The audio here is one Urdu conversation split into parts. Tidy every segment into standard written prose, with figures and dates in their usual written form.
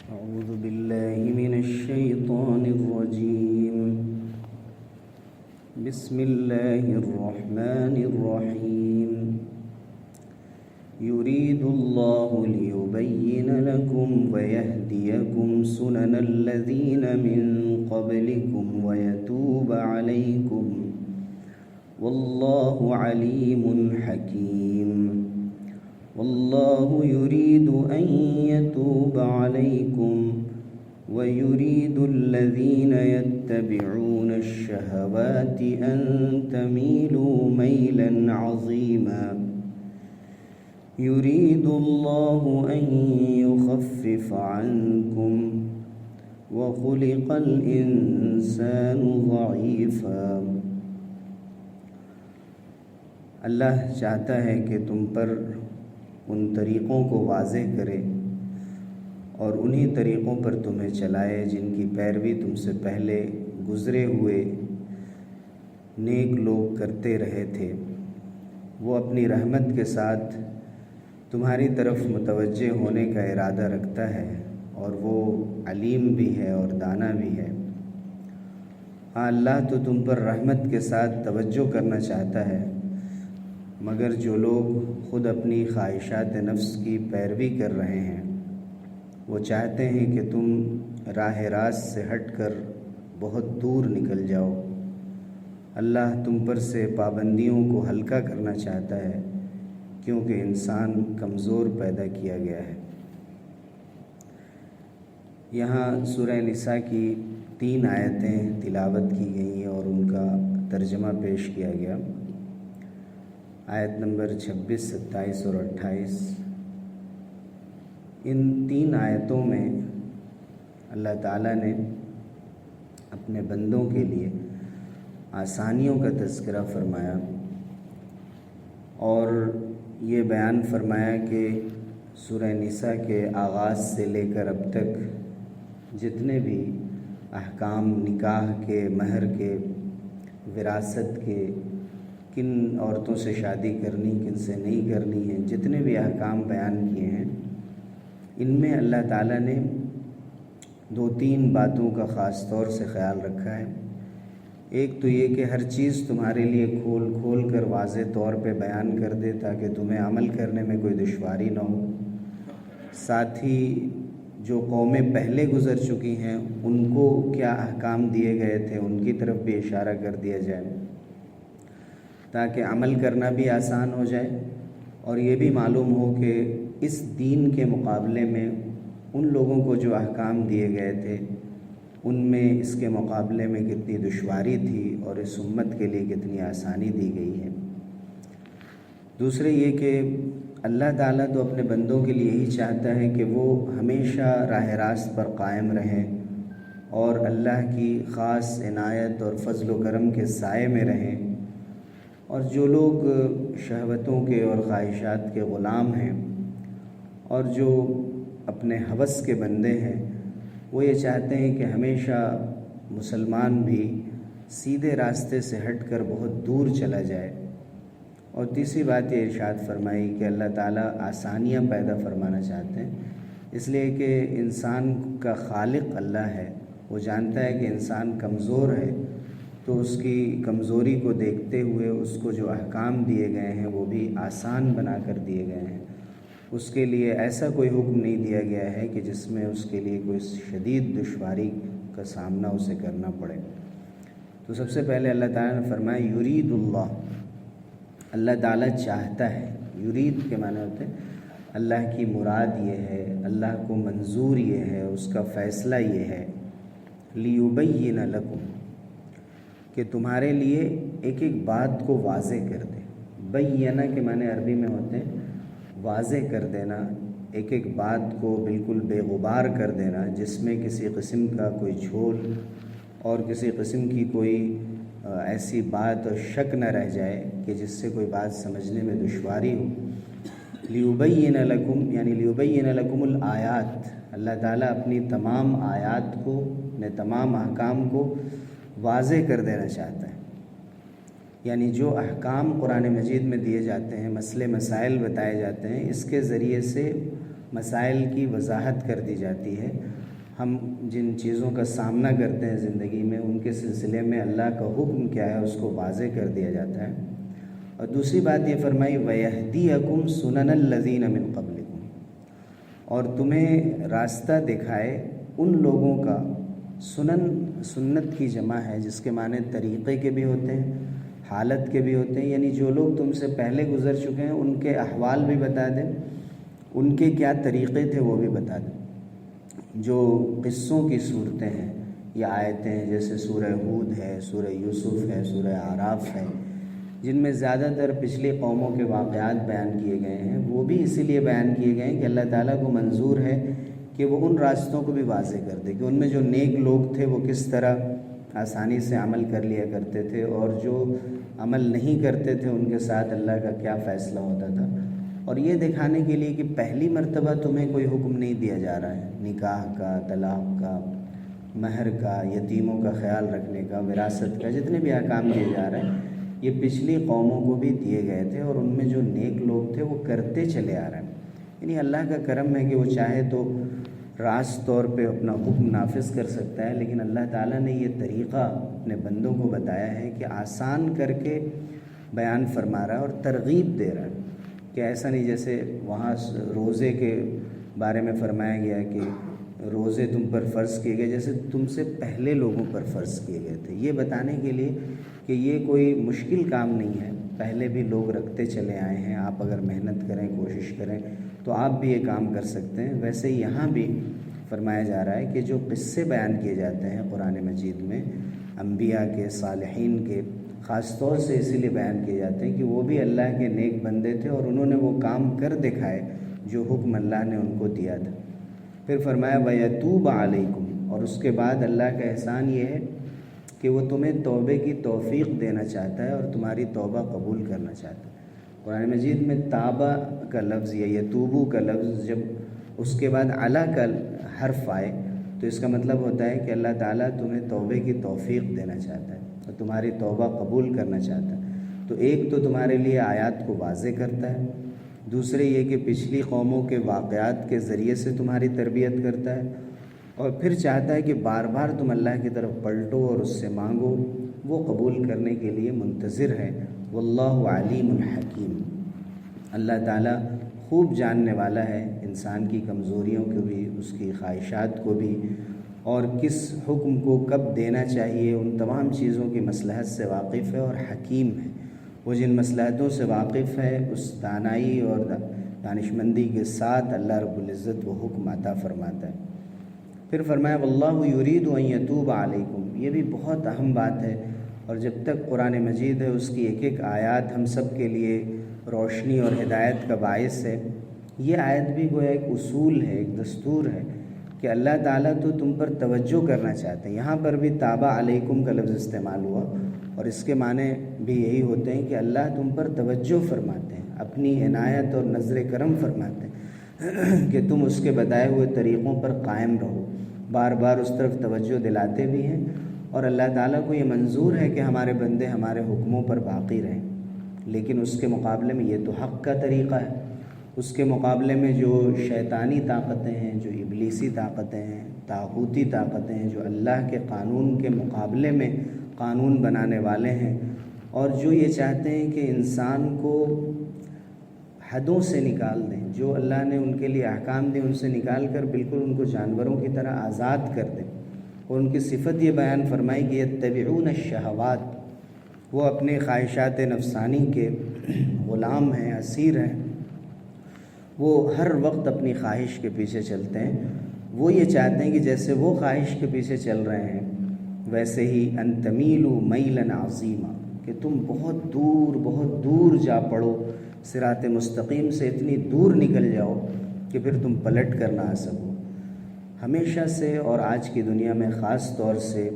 أعوذ بالله من الشيطان الرجيم. بسم الله الرحمن الرحيم. يريد الله ليبين لكم ويهديكم سنن الذين من قبلكم ويتوب عليكم والله عليم حكيم. والله يريد أن يتوب عليكم ويريد الذين يتبعون الشهوات أن تميلوا ميلا عظيما. يريد الله أن يخفف عنكم وخلق الإنسان ضعيفا. اللہ چاہتا ہے کہ تم پر ان طریقوں کو واضح کرے اور انہی طریقوں پر تمہیں چلائے جن کی پیروی تم سے پہلے گزرے ہوئے نیک لوگ کرتے رہے تھے. وہ اپنی رحمت کے ساتھ تمہاری طرف متوجہ ہونے کا ارادہ رکھتا ہے اور وہ علیم بھی ہے اور دانا بھی ہے. ہاں، اللہ تو تم پر رحمت کے ساتھ توجہ کرنا چاہتا ہے، مگر جو لوگ خود اپنی خواہشات نفس کی پیروی کر رہے ہیں وہ چاہتے ہیں کہ تم راہ راست سے ہٹ کر بہت دور نکل جاؤ. اللہ تم پر سے پابندیوں کو ہلکا کرنا چاہتا ہے کیونکہ انسان کمزور پیدا کیا گیا ہے. یہاں سورہ نساء کی 3 آیتیں تلاوت کی گئیں اور ان کا ترجمہ پیش کیا گیا. آیت نمبر 26، 27 اور 28. ان 3 آیتوں میں اللہ تعالیٰ نے اپنے بندوں کے لیے آسانیوں کا تذکرہ فرمایا اور یہ بیان فرمایا کہ سورہ نساء کے آغاز سے لے کر اب تک جتنے بھی احکام نکاح کے، مہر کے، وراثت کے، کن عورتوں سے شادی کرنی، کن سے نہیں کرنی ہے، جتنے بھی احکام بیان کیے ہیں ان میں اللہ تعالیٰ نے 2-3 باتوں کا خاص طور سے خیال رکھا ہے. ایک تو یہ کہ ہر چیز تمہارے لیے کھول کھول کر واضح طور پہ بیان کر دے تاکہ تمہیں عمل کرنے میں کوئی دشواری نہ ہو. ساتھ ہی جو قومیں پہلے گزر چکی ہیں ان کو کیا احکام دیے گئے تھے ان کی طرف بھی اشارہ کر دیا جائے تاکہ عمل کرنا بھی آسان ہو جائے اور یہ بھی معلوم ہو کہ اس دین کے مقابلے میں ان لوگوں کو جو احکام دیے گئے تھے ان میں اس کے مقابلے میں کتنی دشواری تھی اور اس امت کے لیے کتنی آسانی دی گئی ہے. دوسرے یہ کہ اللہ تعالیٰ تو اپنے بندوں کے لیے یہی چاہتا ہے کہ وہ ہمیشہ راہ راست پر قائم رہیں اور اللہ کی خاص عنایت اور فضل و کرم کے سائے میں رہیں. اور جو لوگ شہوتوں کے اور خواہشات کے غلام ہیں اور جو اپنے ہوس کے بندے ہیں وہ یہ چاہتے ہیں کہ ہمیشہ مسلمان بھی سیدھے راستے سے ہٹ کر بہت دور چلا جائے. اور تیسری بات یہ ارشاد فرمائی کہ اللہ تعالیٰ آسانیاں پیدا فرمانا چاہتے ہیں، اس لیے کہ انسان کا خالق اللہ ہے. وہ جانتا ہے کہ انسان کمزور ہے تو اس کی کمزوری کو دیکھتے ہوئے اس کو جو احکام دیے گئے ہیں وہ بھی آسان بنا کر دیے گئے ہیں. اس کے لیے ایسا کوئی حکم نہیں دیا گیا ہے کہ جس میں اس کے لیے کوئی شدید دشواری کا سامنا اسے کرنا پڑے. تو سب سے پہلے اللہ تعالیٰ نے فرمایا یرید اللہ، اللہ تعالیٰ چاہتا ہے. یرید کے معنی ہوتے ہیں اللہ کی مراد یہ ہے، اللہ کو منظور یہ ہے، اس کا فیصلہ یہ ہے. لیبین لکم، کہ تمہارے لیے ایک ایک بات کو واضح کر دے. بینہ کے معنی عربی میں ہوتے ہیں واضح کر دینا، ایک ایک بات کو بالکل بے غبار کر دینا جس میں کسی قسم کا کوئی جھول اور کسی قسم کی کوئی ایسی بات اور شک نہ رہ جائے کہ جس سے کوئی بات سمجھنے میں دشواری ہو. لیبین لکم یعنی لیبین لکم الآیات، اللہ تعالیٰ اپنی تمام آیات کو، اپنے تمام احکام کو واضح کر دینا چاہتا ہے. یعنی جو احکام قرآن مجید میں دیے جاتے ہیں، مسئلے مسائل بتائے جاتے ہیں، اس کے ذریعے سے مسائل کی وضاحت کر دی جاتی ہے۔ ہم جن چیزوں کا سامنا کرتے ہیں زندگی میں، ان کے سلسلے میں اللہ کا حکم کیا ہے اس کو واضح کر دیا جاتا ہے۔ اور دوسری بات یہ فرمائی وَيَهْدِيَكُمْ سُنَنَ الَّذِينَ مِن قَبْلِكُمْ، اور تمہیں راستہ دکھائے ان لوگوں کا، سنت کی جمع ہے جس کے معنی طریقے کے بھی ہوتے ہیں، حالت کے بھی ہوتے ہیں، یعنی جو لوگ تم سے پہلے گزر چکے ہیں ان کے احوال بھی بتا دیں، ان کے کیا طریقے تھے وہ بھی بتا دیں۔ جو قصوں کی صورتیں ہیں یا آیتیں ہیں، جیسے سورہ ہود ہے، سورہ یوسف ہے، سورہ اعراف ہے، جن میں زیادہ تر پچھلی قوموں کے واقعات بیان کیے گئے ہیں، وہ بھی اسی لیے بیان کیے گئے ہیں کہ اللہ تعالیٰ کو منظور ہے کہ وہ ان راستوں کو بھی واضح کر دے کہ ان میں جو نیک لوگ تھے وہ کس طرح آسانی سے عمل کر لیا کرتے تھے، اور جو عمل نہیں کرتے تھے ان کے ساتھ اللہ کا کیا فیصلہ ہوتا تھا۔ اور یہ دکھانے کے لیے کہ پہلی مرتبہ تمہیں کوئی حکم نہیں دیا جا رہا ہے نکاح کا، طلاق کا، مہر کا، یتیموں کا خیال رکھنے کا، وراثت کا، جتنے بھی احکام دیے جا رہے ہیں یہ پچھلی قوموں کو بھی دیے گئے تھے، اور ان میں جو نیک لوگ تھے وہ کرتے چلے آ رہے ہیں۔ یعنی اللہ کا کرم ہے کہ وہ چاہے تو راست طور پہ اپنا حکم نافذ کر سکتا ہے، لیکن اللہ تعالیٰ نے یہ طریقہ اپنے بندوں کو بتایا ہے کہ آسان کر کے بیان فرما رہا ہے اور ترغیب دے رہا ہے کہ ایسا نہیں جیسے وہاں روزے کے بارے میں فرمایا گیا کہ روزے تم پر فرض کیے گئے جیسے تم سے پہلے لوگوں پر فرض کیے گئے تھے، یہ بتانے کے لیے کہ یہ کوئی مشکل کام نہیں ہے، پہلے بھی لوگ رکھتے چلے آئے ہیں، آپ اگر محنت کریں، کوشش کریں تو آپ بھی یہ کام کر سکتے ہیں۔ ویسے یہاں بھی فرمایا جا رہا ہے کہ جو قصے بیان کیے جاتے ہیں قرآن مجید میں انبیاء کے، صالحین کے، خاص طور سے اسی لیے بیان کیے جاتے ہیں کہ وہ بھی اللہ کے نیک بندے تھے اور انہوں نے وہ کام کر دکھائے جو حکم اللہ نے ان کو دیا تھا۔ پھر فرمایا وَيَتُوبَ عَلَيْكُمْ، اور اس کے بعد اللہ کا احسان یہ ہے کہ وہ تمہیں توبے کی توفیق دینا چاہتا ہے اور تمہاری توبہ قبول کرنا چاہتا ہے۔ قرآن مجید میں تابہ کا لفظ یا یتوبو کا لفظ جب اس کے بعد علا کا حرف آئے تو اس کا مطلب ہوتا ہے کہ اللہ تعالیٰ تمہیں توبے کی توفیق دینا چاہتا ہے اور تمہاری توبہ قبول کرنا چاہتا ہے۔ تو ایک تو تمہارے لیے آیات کو واضح کرتا ہے، دوسرے یہ کہ پچھلی قوموں کے واقعات کے ذریعے سے تمہاری تربیت کرتا ہے، اور پھر چاہتا ہے کہ بار بار تم اللہ کی طرف پلٹو اور اس سے مانگو، وہ قبول کرنے کے لیے منتظر ہے۔ واللہ علیم حکیم، اللہ تعالیٰ خوب جاننے والا ہے انسان کی کمزوریوں کو بھی، اس کی خواہشات کو بھی، اور کس حکم کو کب دینا چاہیے ان تمام چیزوں کی مصلحت سے واقف ہے، اور حکیم ہے، وہ جن مصلحتوں سے واقف ہے اس دانائی اور دانشمندی کے ساتھ اللہ رب العزت وہ حکم عطا فرماتا ہے۔ پھر فرمایا واللہ یرید ان یتوب علیکم، یہ بھی بہت اہم بات ہے، اور جب تک قرآن مجید ہے اس کی ایک ایک آیات ہم سب کے لیے روشنی اور ہدایت کا باعث ہے۔ یہ آیت بھی گویا ایک اصول ہے، ایک دستور ہے کہ اللہ تعالیٰ تو تم پر توجہ کرنا چاہتے ہیں۔ یہاں پر بھی تابہ علیکم کا لفظ استعمال ہوا، اور اس کے معنی بھی یہی ہوتے ہیں کہ اللہ تم پر توجہ فرماتے ہیں، اپنی عنایت اور نظر کرم فرماتے ہیں کہ تم اس کے بتائے ہوئے طریقوں پر قائم رہو، بار بار اس طرف توجہ دلاتے بھی ہیں، اور اللہ تعالیٰ کو یہ منظور ہے کہ ہمارے بندے ہمارے حکموں پر باقی رہیں، لیکن اس کے مقابلے میں یہ تو حق کا طریقہ ہے، اس کے مقابلے میں جو شیطانی طاقتیں ہیں، جو ابلیسی طاقتیں ہیں، طاغوتی طاقتیں ہیں، جو اللہ کے قانون کے مقابلے میں قانون بنانے والے ہیں، اور جو یہ چاہتے ہیں کہ انسان کو حدوں سے نکال دیں، جو اللہ نے ان کے لیے احکام دیں ان سے نکال کر بالکل ان کو جانوروں کی طرح آزاد کر دیں، اور ان کی صفت یہ بیان فرمائی کہ یتبعون الشہوات، وہ اپنے خواہشات نفسانی کے غلام ہیں، اسیر ہیں، وہ ہر وقت اپنی خواہش کے پیچھے چلتے ہیں۔ وہ یہ چاہتے ہیں کہ جیسے وہ خواہش کے پیچھے چل رہے ہیں ویسے ہی ان تمیلوا میلا عظیما، کہ تم بہت دور جا پڑو صراط مستقیم سے، اتنی دور نکل جاؤ کہ پھر تم پلٹ کر نہ آ سکو۔ ہمیشہ سے اور آج کی دنیا میں خاص طور سے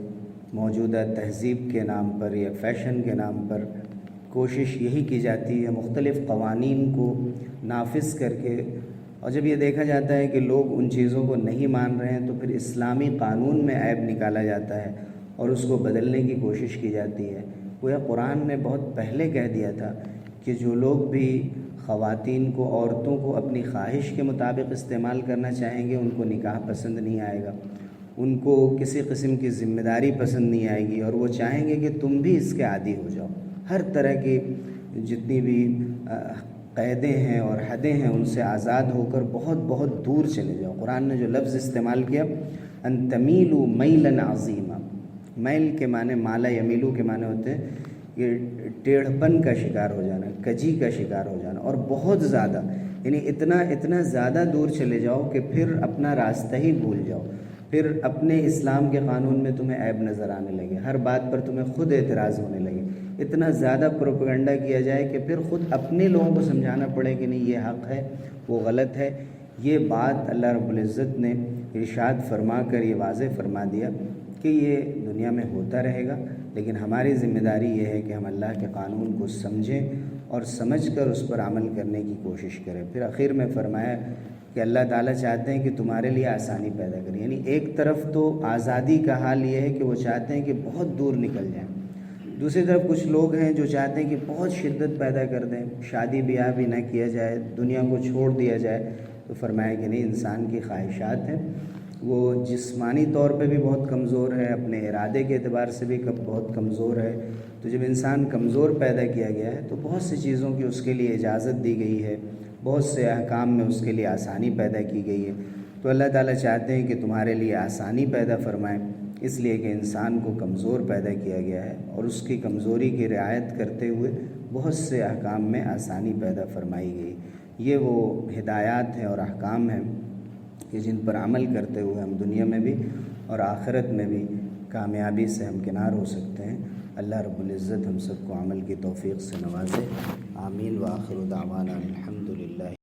موجودہ تہذیب کے نام پر یا فیشن کے نام پر کوشش یہی کی جاتی ہے مختلف قوانین کو نافذ کر کے، اور جب یہ دیکھا جاتا ہے کہ لوگ ان چیزوں کو نہیں مان رہے ہیں تو پھر اسلامی قانون میں عیب نکالا جاتا ہے اور اس کو بدلنے کی کوشش کی جاتی ہے۔ گویا قرآن نے بہت پہلے کہہ دیا تھا کہ جو لوگ بھی خواتین کو، عورتوں کو اپنی خواہش کے مطابق استعمال کرنا چاہیں گے، ان کو نکاح پسند نہیں آئے گا، ان کو کسی قسم کی ذمہ داری پسند نہیں آئے گی، اور وہ چاہیں گے کہ تم بھی اس کے عادی ہو جاؤ، ہر طرح کی جتنی بھی قیدیں ہیں اور حدیں ہیں ان سے آزاد ہو کر بہت بہت دور چلے جاؤ۔ قرآن نے جو لفظ استعمال کیا ان تمیلوا میلا عظیما، میل کے معنی مالا یمیلو کے معنی ہوتے ہیں یہ ٹیڑھپن کا شکار ہو جانا، کجی کا شکار ہو جانا، اور بہت زیادہ، یعنی اتنا زیادہ دور چلے جاؤ کہ پھر اپنا راستہ ہی بھول جاؤ، پھر اپنے اسلام کے قانون میں تمہیں عیب نظر آنے لگے، ہر بات پر تمہیں خود اعتراض ہونے لگے، اتنا زیادہ پروپیگنڈا کیا جائے کہ پھر خود اپنے لوگوں کو سمجھانا پڑے کہ نہیں یہ حق ہے وہ غلط ہے۔ یہ بات اللہ رب العزت نے ارشاد فرما کر یہ واضح فرما دیا کہ یہ دنیا میں ہوتا رہے گا، لیکن ہماری ذمہ داری یہ ہے کہ ہم اللہ کے قانون کو سمجھیں اور سمجھ کر اس پر عمل کرنے کی کوشش کریں۔ پھر آخر میں فرمایا کہ اللہ تعالیٰ چاہتے ہیں کہ تمہارے لیے آسانی پیدا کریں، یعنی ایک طرف تو آزادی کا حال یہ ہے کہ وہ چاہتے ہیں کہ بہت دور نکل جائیں، دوسری طرف کچھ لوگ ہیں جو چاہتے ہیں کہ بہت شدت پیدا کر دیں، شادی بیاہ بھی نہ کیا جائے، دنیا کو چھوڑ دیا جائے۔ تو فرمایا کہ نہیں، انسان کی خواہشات ہیں، وہ جسمانی طور پہ بھی بہت کمزور ہے، اپنے ارادے کے اعتبار سے بھی بہت کمزور ہے، تو جب انسان کمزور پیدا کیا گیا ہے تو بہت سی چیزوں کی اس کے لیے اجازت دی گئی ہے، بہت سے احکام میں اس کے لیے آسانی پیدا کی گئی ہے۔ تو اللہ تعالیٰ چاہتے ہیں کہ تمہارے لیے آسانی پیدا فرمائیں، اس لیے کہ انسان کو کمزور پیدا کیا گیا ہے، اور اس کی کمزوری کی رعایت کرتے ہوئے بہت سے احکام میں آسانی پیدا فرمائی گئی۔ یہ وہ ہدایات ہیں اور احکام ہیں کہ جن پر عمل کرتے ہوئے ہم دنیا میں بھی اور آخرت میں بھی کامیابی سے ہمکنار ہو سکتے ہیں۔ اللہ رب العزت ہم سب کو عمل کی توفیق سے نوازے، آمین۔ وآخر دعوانا الحمدللہ۔